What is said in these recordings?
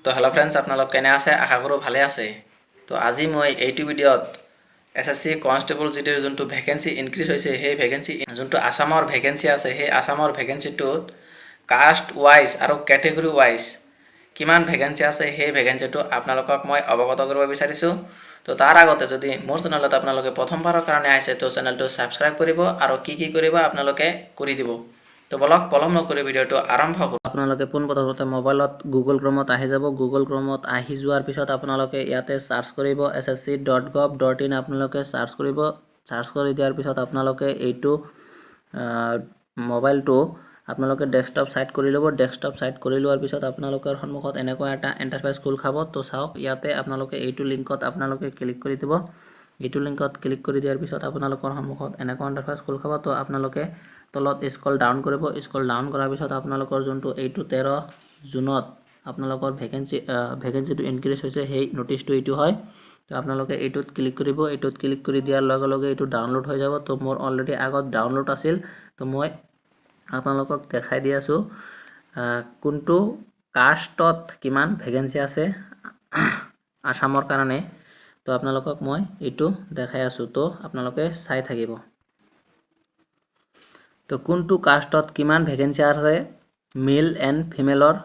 তো hello' friends, আপোনালোক কেনে আছে? আশা কৰোঁ ভালে আছে। তো আজি মই এইটো ভিডিঅ'ত SSC কনষ্টেবল জিডিৰ যোনটো ভেকেঞ্চি ইনক্ৰিজ হৈছে, সেই ভেকেঞ্চি যোনটো আসামৰ ভেকেঞ্চি আছে, সেই আসামৰ ভেকেঞ্চিটোত কাষ্ট ৱাইজ আৰু কেটেগৰী ৱাইজ কিমান ভেকেঞ্চি আছে, সেই ভেকেঞ্চিটো আপোনালোকক মই অৱগত কৰিব বিচাৰিছোঁ। তো তাৰ আগতে যদি মোৰ চেনেলত আপোনালোকে প্ৰথমবাৰৰ কাৰণে আহিছে, তো চেনেলটো ছাবস্ক্ৰাইব কৰিব আৰু কি কৰিব আপোনালোকে কৰি দিব। তো বলক পলম নকৰি ভিডিঅ'টো আৰম্ভ কৰোঁ। আপোনালোকে পোনপ্ৰথমতে মোবাইলত গুগল ক্ৰমত আহি যাব। গুগল ক্ৰমত আহি যোৱাৰ পিছত আপোনালোকে ইয়াতে চাৰ্চ কৰিব ssc.gov.in। আপোনালোকে চাৰ্চ কৰিব। চাৰ্চ কৰি দিয়াৰ পিছত আপোনালোকে এইটো মোবাইলটো আপোনালোকে ডেস্কটপ সাইট কৰি ল'ব। ডেস্কটপ সাইট কৰি লোৱাৰ পিছত আপোনালোকৰ সন্মুখত এনেকুৱা এটা ইন্টাৰফেস খোল খাব। তো চাওক, ইয়াতে আপোনালোকে এইটো লিংকত আপোনালোকে ক্লিক কৰি দিব। এইটো লিংকত ক্লিক কৰি দিয়াৰ পিছত আপোনালোকৰ সন্মুখত এনেকুৱা ইন্টাৰফেস খোল খাব। তো আপোনালোকে তলত স্ক্ৰল ডাউন কৰিব। স্ক্ৰল ডাউন কৰাৰ পিছত আপোনালোকৰ যোনটো এইটো 13 জুনত আপোনালোকৰ ভেকেঞ্চিটো ইনক্ৰিজ হৈছে, সেই নোটিছটো এইটো হয়। তো আপোনালোকে এইটোত ক্লিক কৰিব। এইটোত ক্লিক কৰি দিয়াৰ লগে লগে এইটো ডাউনলোড হৈ যাব। তো মোৰ অলৰেডি আগত ডাউনলোড আছিল। তো মই আপোনালোকক দেখাই দি আছোঁ কোনটো কাষ্টত কিমান ভেকেঞ্চি আছে আসামৰ কাৰণে। তো আপোনালোকক মই এইটো দেখাই আছোঁ। তো আপোনালোকে চাই থাকিব। তো কোনটো কাষ্টত কিমান ভেকেঞ্চি আছে মেল এণ্ড ফিমেলৰ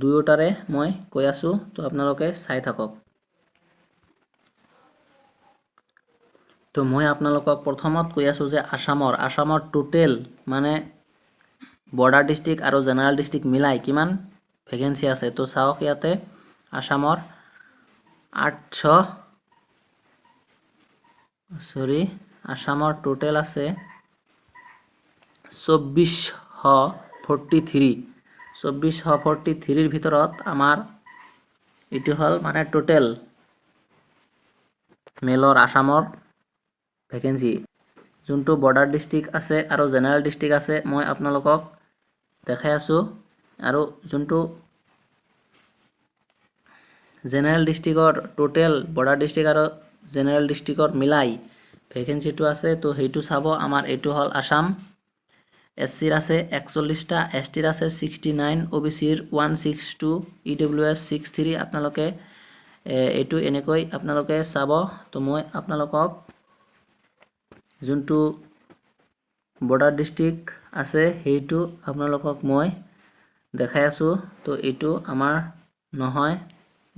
দুয়োটাৰে মই কৈ আছোঁ। তো আপোনালোকে চাই থাকক। তো মই আপোনালোকক প্ৰথমত কৈ আছোঁ যে আসামৰ টোটেল মানে বৰ্ডাৰ ডিষ্ট্ৰিক্ট আৰু জেনেৰেল ডিষ্ট্ৰিক্ট মিলাই কিমান ভেকেঞ্চি আছে। তো চাওক, ইয়াতে আসামৰ আসামৰ টোটেল আছে 2443। 2443ৰ ভিতৰত আমাৰ এইটো হ'ল মানে টোটেল মেলৰ আসামৰ ভেকেঞ্চি। যোনটো বৰ্ডাৰ ডিষ্ট্ৰিক্ট আছে আৰু জেনেৰেল ডিষ্ট্ৰিক্ট আছে মই আপোনালোকক দেখাই আছোঁ। আৰু যোনটো জেনেৰেল ডিষ্ট্ৰিক্টৰ টোটেল বৰ্ডাৰ ডিষ্ট্ৰিক্ট আৰু জেনেৰেল ডিষ্ট্ৰিক্টৰ মিলাই ভেকেঞ্চিটো আছে, তো সেইটো চাব। আমাৰ এইটো হ'ল আসাম। SCৰ আছে 41টা, STৰ আছে 69, OBCৰ 162, EWS 63। আপোনালোকে এইটো এনেকৈ আপোনালোকে চাব। তো মই আপোনালোকক যোনটো বৰ্ডাৰ ডিষ্ট্ৰিক্ট আছে সেইটো আপোনালোকক মই দেখাই আছোঁ। তো এইটো আমাৰ নহয়,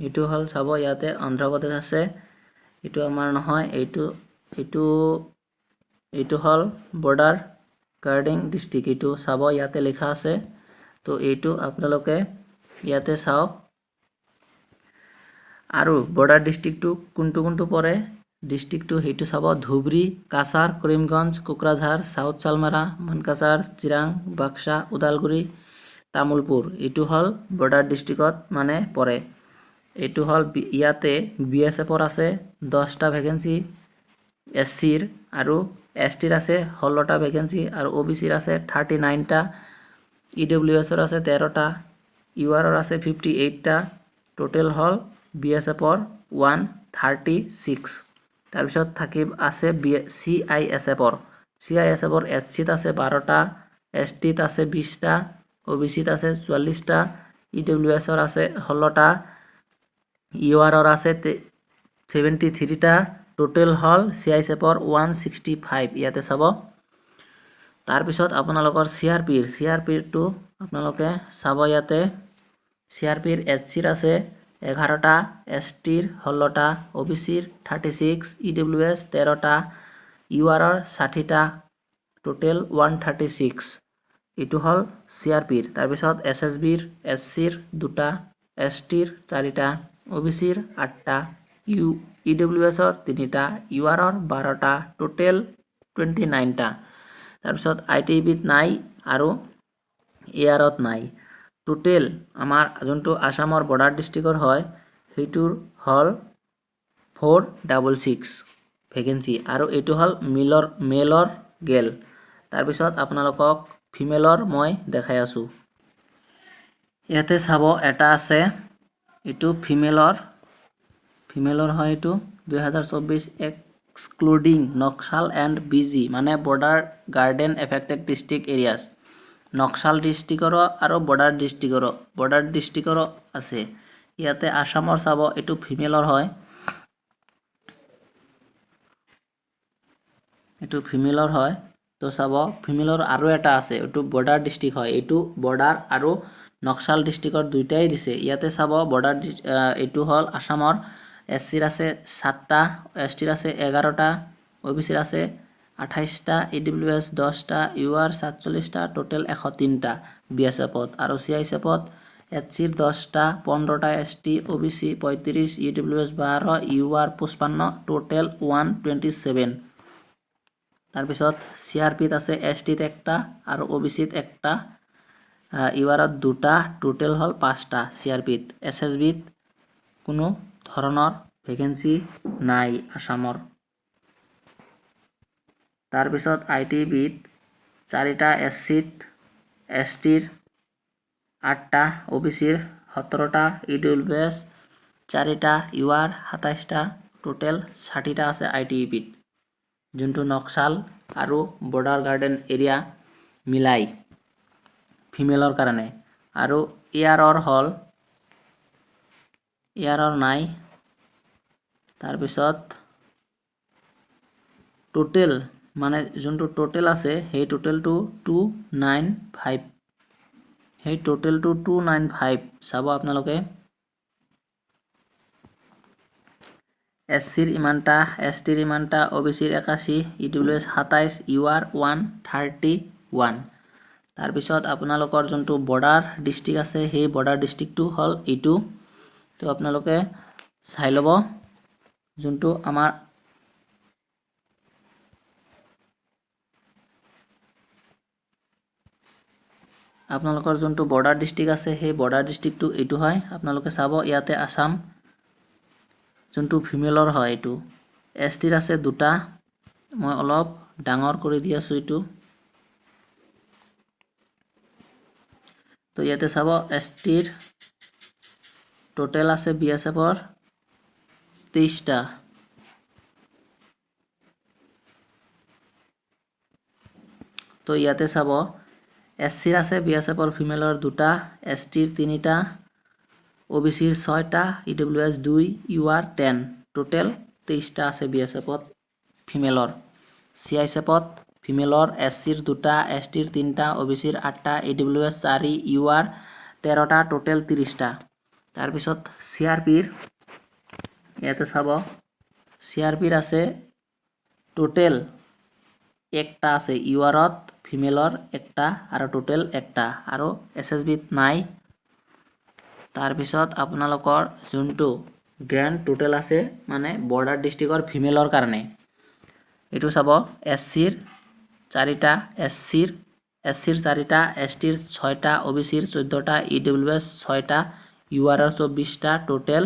এইটো হ'ল চাব, ইয়াতে অন্ধ্ৰপ্ৰদেশ আছে। এইটো আমাৰ নহয়, এইটো হ'ল বৰ্ডাৰ গাৰ্ডিং ডিষ্ট্ৰিক্ট। এইটো চাব, ইয়াতে লিখা আছে। তো এইটো আপোনালোকে ইয়াতে চাওক। আৰু বৰ্ডাৰ ডিষ্ট্ৰিক্টটো কোনটো পৰে ডিষ্ট্ৰিক্টটো সেইটো চাব। ধুবুৰী, কাছাৰ, কৰিমগঞ্জ, কোকৰাঝাৰ, সাউথ চালমাৰা, মানকাছাৰ, চিৰাং, বাক্সা, ওদালগুৰি, তামুলপুৰ। এইটো হ'ল বৰ্ডাৰ ডিষ্ট্ৰিক্টত মানে পৰে। এইটো হ'ল ইয়াতে BSFৰ আছে 10টা ভেকেঞ্চি, SCৰ আৰু STৰ আছে 16টা ভেকেঞ্চি আৰু OBCৰ আছে 39টা, EWSৰ আছে 13টা, URৰ আছে 58টা। টোটেল হ'ল BSFৰ 136। তাৰপিছত আছে CISFৰ SCত আছে 12টা, STত আছে 20টা, OBCত আছে 44টা, EWSৰ আছে 16টা, URৰ আছে 73টা। টোটেল হ'ল CISFৰ 165। ইয়াতে চাব। তাৰপিছত আপোনালোকৰ CRPৰটো আপোনালোকে চাব। ইয়াতে CRPৰ SCৰ আছে 11টা, STৰ 16টা, OBCৰ 36, EWS 13টা, URৰ 60টা। টোটেল 136। এইটো হ'ল CRPৰ। তাৰপিছত SSBৰ SCৰ 2টা, STৰ 4টা, OBCৰ 8টা, EWSৰ 3টা, URৰ 12টা। টোটেল 29টা। তাৰপিছত ITBত নাই আৰু ARত নাই। টোটেল আমাৰ যোনটো আসামৰ বৰ্ডাৰ ডিষ্ট্ৰিক্টৰ হয় সেইটোৰ হ'ল 466 ভেকেঞ্চি। আৰু এইটো হ'ল মেলৰ গেল। তাৰপিছত আপোনালোকক ফিমেলৰ মই দেখাই আছোঁ। ইয়াতে চাব, এটা আছে, এইটো ফিমেলৰ হয়। এইটো 2024 এক্সক্লুডিং নক্সাল এণ্ড BG মানে border garden affected district areas. Naxal ডিষ্ট্ৰিক্টৰো আৰু বৰ্ডাৰ ডিষ্ট্ৰিক্টৰো আছে। ইয়াতে আসামৰ চাব এটো ফিমেলৰ হয় এটো ফিমেলৰ হয় তো চাব ফিমেলৰ আৰু এটা আছে এটো বৰ্ডাৰ ডিস্ট্ৰিক্ট হয় এটো বৰ্ডাৰ আৰু নকশাল ডিস্ট্ৰিক্টৰ দুইটাই দিছে ইয়াতে চাব বৰ্ডাৰ এটো হল আসামৰ এসসিৰ আছে 7টা এসটিৰ আছে 11টা ওবিসিৰ আছে 28টা ইডব্লিউএস 10টা ইউআৰ 47টা টোটাল 103টা বিএসএফত আৰু সিআইএসএফত এসসিৰ 10টা 15টা এসটি ওবিসি 35 ইডব্লিউএস 12 ইউআৰ 55 টোটাল 127 তাৰপিছত সিআৰপিত আছে এসটিত একটা আৰু ওবিসিত একটা ইউআৰত দুটা টোটাল হল 5টা সিআৰপিত এসএসবিত কোনো ধৰণৰ ভ্যাকেন্সি নাই আসামৰ তাৰপিছত আইটিবিত 4টা এসসিত এসটিৰ 8টা ওবিসিৰ 17টা ইডব্লিউএস 4টা ইউআৰ 27টা টোটাল 60টা আছে আইটিবিত যোনটো নকশাল আৰু বৰ্ডাৰ গাৰ্ডেন এৰিয়া মিলাই ফিমেলৰ কাৰণে আৰু এয়াৰৰ হল এয়াৰৰ নাই তাৰপিছত টোটাল মানে যোনটো টোটাল আছে সেই টোটালটো 295 সেই টোটালটো 295 চাব আপোনালোকে এসসিৰ ইমানটা এসটিৰ ইমানটা ওবিসিৰ 81 ইডব্লিউএস 27 ইউআৰ 131 তাৰপিছত আপোনালোকৰ যোনটো বৰ্ডাৰ ডিস্ট্ৰিক্ট আছে সেই বৰ্ডাৰ ডিস্ট্ৰিক্টটো হল এইটো তো আপোনালোকে চাই লব যোনটো আমাৰ আপোনালোকৰ যোনটো বৰ্ডাৰ ডিস্ট্ৰিক্ট আছে সেই বৰ্ডাৰ ডিস্ট্ৰিক্টটো এইটো হয় আপোনালোকে চাব ইয়াতে আসাম যোনটো ফিমেলৰ হয় এইটো এসটিৰ আছে দুটা মই অলপ ডাঙৰ কৰি দি আছো এইটো তো ইয়াতে চাব এসটিৰ টোটাল আছে বিএসএফৰ 23টা তো ইয়াতে চাব এসসিৰ আছে বিএসএফৰ ফিমেলৰ দুটা এসটিৰ 3টা ওবিসিৰ 6টা ইডব্লিউএস 2 ইউআৰ 10 টোটাল 23টা আছে বিএসএফত ফিমেলৰ সিআইএসএফত ফিমেলৰ এসসিৰ দুটা এসটিৰ 3টা ওবিসিৰ 8টা ইডব্লিউএস 4 ইউআৰ 13টা টোটাল 30টা তাৰপিছত সিআৰপিৰ ইয়াতে চাব সিআৰপিৰ আছে টোটাল একটা আছে ইউআৰত ফিমেলৰ একটা আৰু টোটাল একটা আৰু এসএসবিত নাই তাৰপিছত আপোনালোকৰ যোনটো গ্ৰেণ্ড টোটাল আছে মানে বৰ্ডাৰ ডিস্ট্ৰিক্টৰ ফিমেলৰ কাৰণে এটো চাব এসসিৰ 4টা এসটিৰ 4টা এসটিৰ 6টা ওবিসিৰ 14টা ইডব্লিউএস 6টা ইউআৰ 24টা টোটাল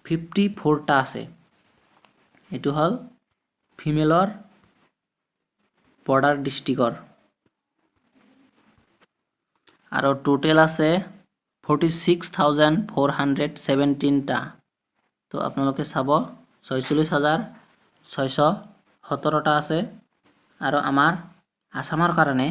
54টা আছে এটো হল ফিমেলৰ বৰ্ডাৰ ডিস্ট্ৰিক্টৰ আৰু টোটাল আছে 46,417টা তো আপোনালোকে চাব 46,617টা আছে আৰু আমাৰ আসামৰ কাৰণে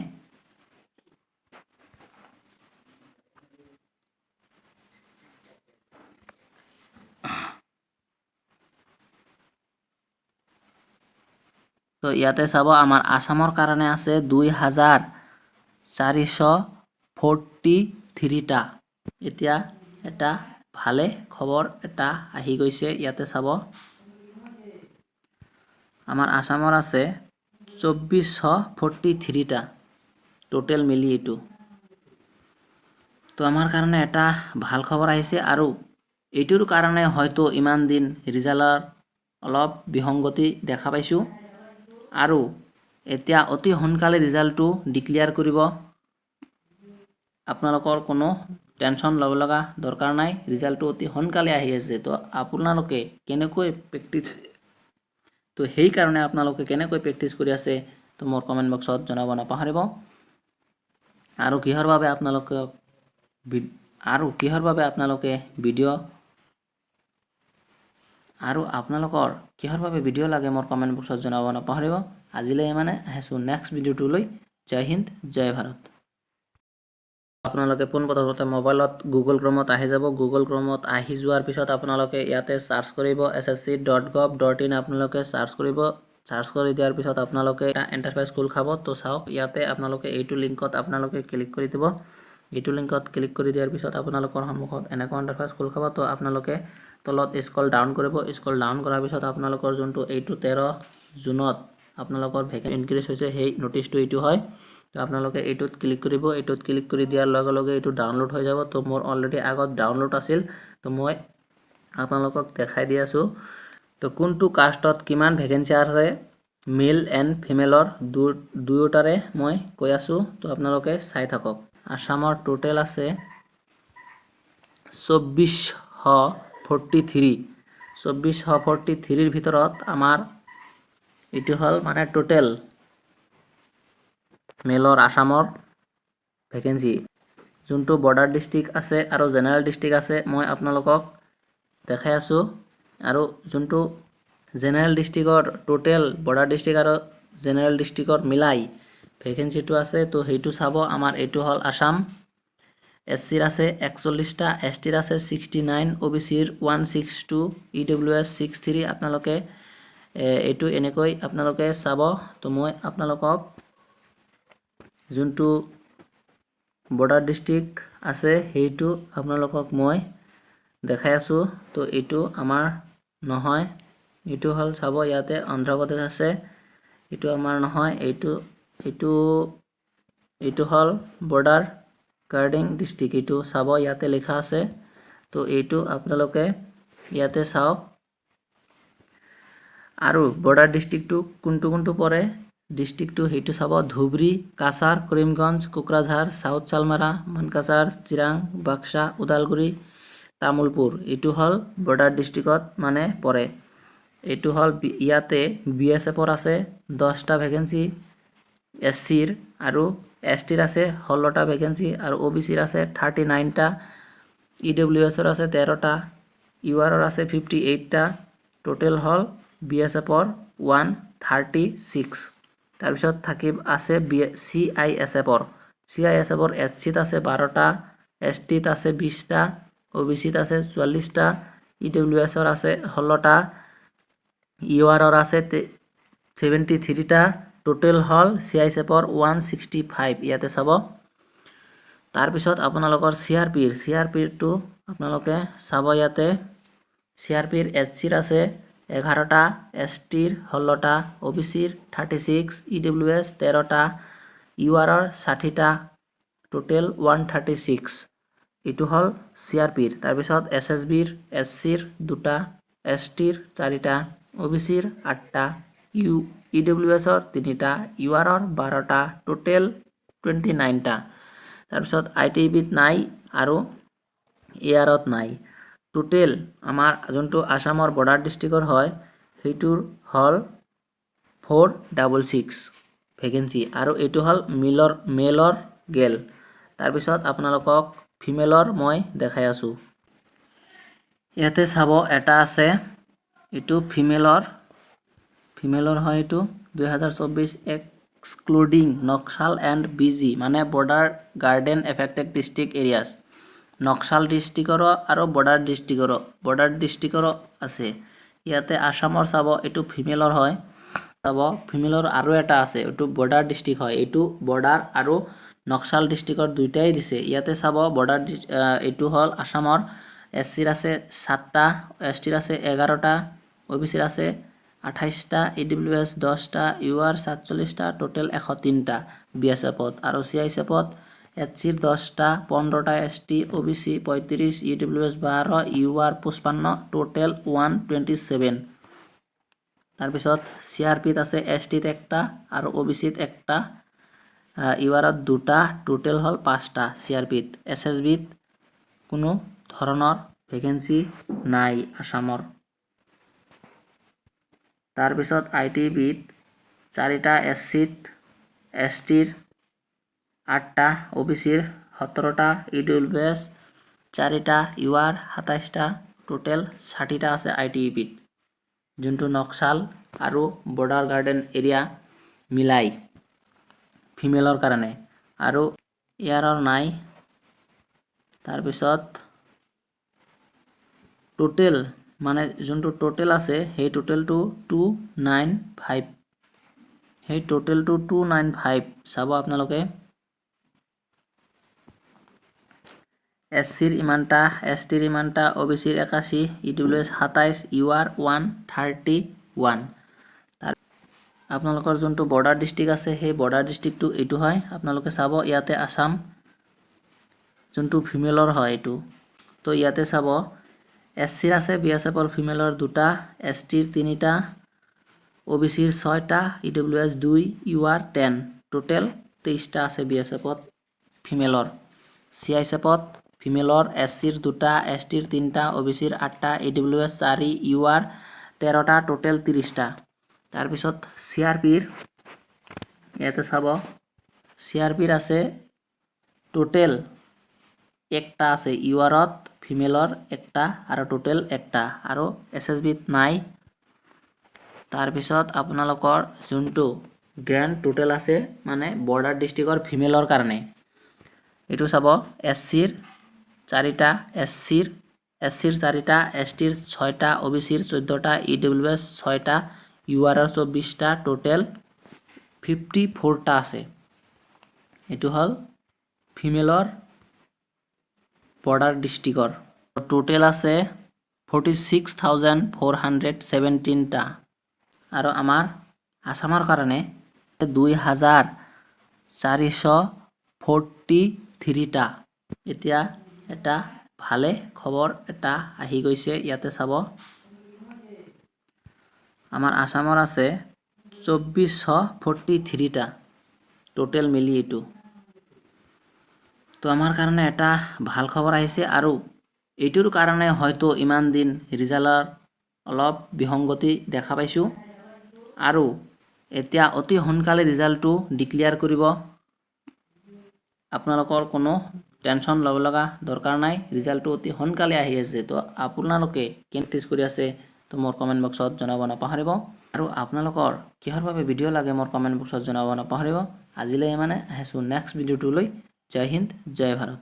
তো ইয়াতে চাব আমাৰ আসামৰ কাৰণে আছে 2,443টা এতিয়া এটা ভালে খবৰ এটা আহি গৈছে ইয়াতে চাব আমাৰ আসামৰ আছে 2,443টা টোটাল মিলি এটো তো আমাৰ কাৰণে এটা ভাল খবৰ আহিছে আৰু এইটোৰ কাৰণে হয়তো ইমান দিন ৰিজাল্টৰ অলপ বিসংগতি দেখা পাইছো আৰু এতিয়া অতি সোনকালে ৰিজাল্টটো ডিক্লেয়াৰ কৰিব আপোনালোকৰ কোনো টেনশন লব লগা দৰকাৰ নাই ৰিজাল্টটো অতি সোনকালে আহি আছে তো আপোনালোকে কেনেকৈ প্ৰেক্টিছ তো সেই কাৰণে আপোনালোকে কেনেকৈ প্ৰেক্টিছ কৰি আছে তো মোৰ কমেন্ট বক্সত জনাব নাপাহৰিব আৰু কিহৰ বাবে আপোনালোকে ভিডিও আৰু আপোনালোকৰ কিহৰ বাবে ভিডিও লাগে মোৰ কমেন্ট বক্সত জনাব নাপাহৰিব আজিলৈ মানে আহিছো নেক্সট ভিডিওটো লৈ জয় হিন্দ জয় ভাৰত আপোনালোকে পোনপ্ৰথমতে মোবাইলত গুগল ক্ৰমত আহি যাব। গুগল ক্ৰমত আহি যোৱাৰ পিছত আপোনালোকে ইয়াতে চাৰ্চ কৰিব ssc.gov.in আপোনালোকে চাৰ্চ কৰিব। চাৰ্চ কৰি দিয়াৰ পিছত আপোনালোকে এটা ইণ্টাৰফেচ খোল খাব। তো চাওক ইয়াতে আপোনালোকে এইটো লিংকত আপোনালোকে ক্লিক কৰি দিব। এইটো লিংকত ক্লিক কৰি দিয়াৰ পিছত আপোনালোকৰ সন্মুখত এনেকুৱা ইণ্টাৰফেচ খোল খাব। তো আপোনালোকে তলত স্ক্ৰল ডাউন কৰিব। স্ক্ৰল ডাউন কৰাৰ পিছত আপোনালোকৰ যোনটো এইটো 13 জুনত আপোনালোকৰ ভেকেন্সি ইনক্ৰিজ হৈছে সেই নটিচটো এইটো হয়। তো আপোনালোকে এইটোত ক্লিক কৰিব। এইটোত ক্লিক কৰি দিয়াৰ লগে লগে এইটো ডাউনলোড হৈ যাব। তো মোৰ অলৰেডি আগত ডাউনলোড আছিল। তো মই আপোনালোকক দেখাই দি আছোঁ। তো কোনটো কাষ্টত কিমান ভেকেন্সি আছে মেল এণ্ড ফিমেলৰ দুয়োটাৰে মই কৈ আছোঁ। তো আপোনালোকে চাই থাকক। আসামৰ টোটেল আছে 2443। 2443ৰ ভিতৰত আমাৰ এইটো হ'ল মানে টোটেল মেলৰ আসামৰ ভেকেন্সি। যোনটো বৰ্ডাৰ ডিষ্ট্ৰিক্ট আছে আৰু জেনেৰেল ডিষ্ট্ৰিক্ট আছে মই আপোনালোকক দেখাই আছোঁ। আৰু যোনটো জেনেৰেল ডিষ্ট্ৰিক্টৰ টোটেল বৰ্ডাৰ ডিষ্ট্ৰিক্ট আৰু জেনেৰেল ডিষ্ট্ৰিক্টৰ মিলাই ভেকেন্সিটো আছে। তো সেইটো চাব। আমাৰ এইটো হ'ল আসাম। SCৰ আছে 41টা, STৰ আছে 69, OBCৰ 162, EWS 63। আপোনালোকে এইটো এনেকৈ আপোনালোকে চাব। তো মই আপোনালোকক যোনটো বৰ্ডাৰ ডিষ্ট্ৰিক্ট আছে সেইটো আপোনালোকক মই দেখাই আছোঁ। তো এইটো আমাৰ নহয়। এইটো হ'ল চাব ইয়াতে অন্ধ্ৰপ্ৰদেশ আছে। এইটো আমাৰ নহয়। এইটো হ'ল বৰ্ডাৰ গাৰ্ডিং ডিষ্ট্ৰিক্ট। এইটো চাব ইয়াতে লিখা আছে। তো এইটো আপোনালোকে ইয়াতে চাওক। আৰু বৰ্ডাৰ ডিষ্ট্ৰিক্টটো কোনটো পৰে ডিষ্ট্ৰিক্টটো সেইটো চাব। ধুবুৰী, কাছাৰ, কৰিমগঞ্জ, কোকৰাঝাৰ, সাউথ চালমাৰা, মানকাছাৰ, চিৰাং, বাক্সা, ওদালগুৰি, তামুলপুৰ। এইটো হ'ল বৰ্ডাৰ ডিষ্ট্ৰিক্টত মানে পৰে। এইটো হ'ল ইয়াতে BSFৰ আছে 10টা ভেকেন্সি, SCৰ আৰু STৰ আছে 16টা ভেকেন্সি আৰু OBCৰ আছে 39টা, EWSৰ আছে 13টা, URৰ আছে 58টা। টোটেল হ'ল BSFৰ 136। তাৰপিছত আছে CISFৰ। CISFৰ SCত আছে 12টা, STত আছে 20টা, OBCত আছে 44টা, EWSৰ আছে 16টা, URৰ আছে 73টা। টোটেল হ'ল CISFৰ 165। ইয়াতে চাব। তাৰপিছত আপোনালোকৰ CRPৰটো আপোনালোকে চাব ইয়াতে। CRPৰ SCৰ আছে 11টা, STৰ 16টা, OBCৰ 36, EWS 13টা, URৰ 60টা। টোটেল 136। এইটো হ'ল CRPৰ। তাৰপিছত SSBৰ SCৰ 2টা, STৰ 4টা, OBCৰ 8টা, EWSৰ 3টা, URৰ 12টা। টোটেল 29টা। তাৰপিছত ITBত নাই আৰু ARত নাই। টোটেল আমাৰ যোনটো আসামৰ বৰ্ডাৰ ডিষ্ট্ৰিক্টৰ হয় সেইটোৰ হ'ল 466 ভেকেন্সি। আৰু এইটো হ'ল মেলৰ গেল। তাৰপিছত আপোনালোকক ফিমেলৰ মই দেখাই আছোঁ। ইয়াতে চাব এটা আছে। এইটো ফিমেলৰ হয়। এইটো 2024 এক্সক্লুডিং নক্সাল এণ্ড BG মানে border garden affected district areas. Naxal ডিষ্ট্ৰিক্টৰো আৰু বৰ্ডাৰ ডিষ্ট্ৰিক্টৰো আছে। ইয়াতে আসামৰ চাব এইটো ফিমেলৰ হয়। চাব ফিমেলৰ আৰু এটা আছে। এইটো বৰ্ডাৰ ডিষ্ট্ৰিক্ট হয়। এইটো বৰ্ডাৰ আৰু নক্সাল ডিষ্ট্ৰিক্টৰ দুইটাই দিছে। ইয়াতে চাব বৰ্ডাৰ এইটো হ'ল আসামৰ। SCৰ আছে 7টা, STৰ আছে 11টা, OBCৰ আছে 28টা, EWS 10টা, UR 47টা। টোটেল 103টা BSFত। আৰু CISFত SCৰ 10টা, 15টা, ST, OBC 35, EWS 12, UR 55। Total 127। তাৰপিছত CRPত আছে STত 1টা আৰু OBCত 1টা, URত 2টা। টোটেল হ'ল 5টা CRPত। SSBত কোনো ধৰণৰ ভেকেন্সি নাই আসামৰ। তাৰপিছত ITBত 4টা, SCত STৰ 8টা, OBCৰ 17টা, EWS 4টা, UR 27টা। টোটেল 60টা আছে ITBত। যোনটো নক্সাল আৰু বৰ্ডাৰ গাৰ্ডেন এৰিয়া মিলাই ফিমেলৰ কাৰণে। আৰু ইয়াৰৰ নাই। তাৰপিছত টোটেল মানে যোনটো টোটেল আছে সেই টোটেলটো 295 সেই টোটেলটো 295 চাব আপোনালোকে এসসিৰ ইমানটা এসটিৰ ইমানটা ওবিসিৰ 81 ইডব্লিউএস 27 ইউআৰ 131 আপোনালোকৰ যোনটো বৰ্ডাৰ ডিস্ট্ৰিক্ট আছে সেই বৰ্ডাৰ ডিস্ট্ৰিক্টটো এইটো হয় আপোনালোকে চাব ইয়াতে আসাম যোনটো ফিমেলৰ হয় এইটো তো ইয়াতে চাব এসসিৰ আছে বিএসএফৰ ফিমেলৰ 2টা এসটিৰ 3টা ওবিসিৰ 6টা ইডব্লিউএস 2 ইউআৰ 10 টোটেল 23টা আছে বিএসএফত ফিমেলৰ সিআইএসএফত ফিমেলৰ এসসিৰ 2টা এসটিৰ 3টা ওবিসিৰ 8টা ইডব্লিউএস 4 ইউআৰ 13টা টোটেল 30টা তাৰপিছত সিআৰপিৰ ইয়াতে চাব সিআৰপিৰ আছে টোটেল একটা আছে ইউআৰত ফিমেলৰ একটা আৰু টোটেল একটা আৰু এসএসবিত নাই তাৰপিছত আপোনালোকৰ যোনটো গ্ৰেণ্ড টোটেল আছে মানে বৰ্ডাৰ ডিস্ট্ৰিক্টৰ ফিমেলৰ কাৰণে এটো চাব এসসিৰ 4টা এসসিৰ 4টা এসটিৰ 6টা ওবিসিৰ 14টা ইডব্লিউএস 6টা ইউআৰ 24টা টোটেল 54টা আছে এটো হল ফিমেলৰ বৰ্ডাৰ ডিস্ট্ৰিক্টৰ টোটেল আছে 46417টা আৰু আমাৰ আসামৰ কাৰণে 2443টা এতিয়া এটা ভালে খবৰ এটা আহি গৈছে ইয়াতে চাব আমাৰ আসামৰ আছে 2443টা টোটেল মিলি এটো তো আমাৰ কাৰণে এটা ভাল খবৰ আহিছে আৰু এইটোৰ কাৰণে হয়তো ইমান দিন ৰিজাল্টৰ অলপ বিসংগতি দেখা পাইছো আৰু এতিয়া অতি সোনকালে ৰিজাল্টটো ডিক্লেয়াৰ কৰিব আপোনালোকৰ কোনো টেনশন লব লগা দৰকাৰ নাই ৰিজাল্টটো অতি সোনকালে আহি আছে তো আপোনালোকে কেনটিস কৰি আছে তো মোৰ কমেন্ট বক্সত জনাব নাপাহৰিব আৰু আপোনালোকৰ কিহৰ বাবে ভিডিও লাগে মোৰ কমেন্ট বক্সত জনাব নাপাহৰিব আজিলৈ মানে আহিছো নেক্সট ভিডিওটো লৈ জয় হিন্দ জয় ভাৰত।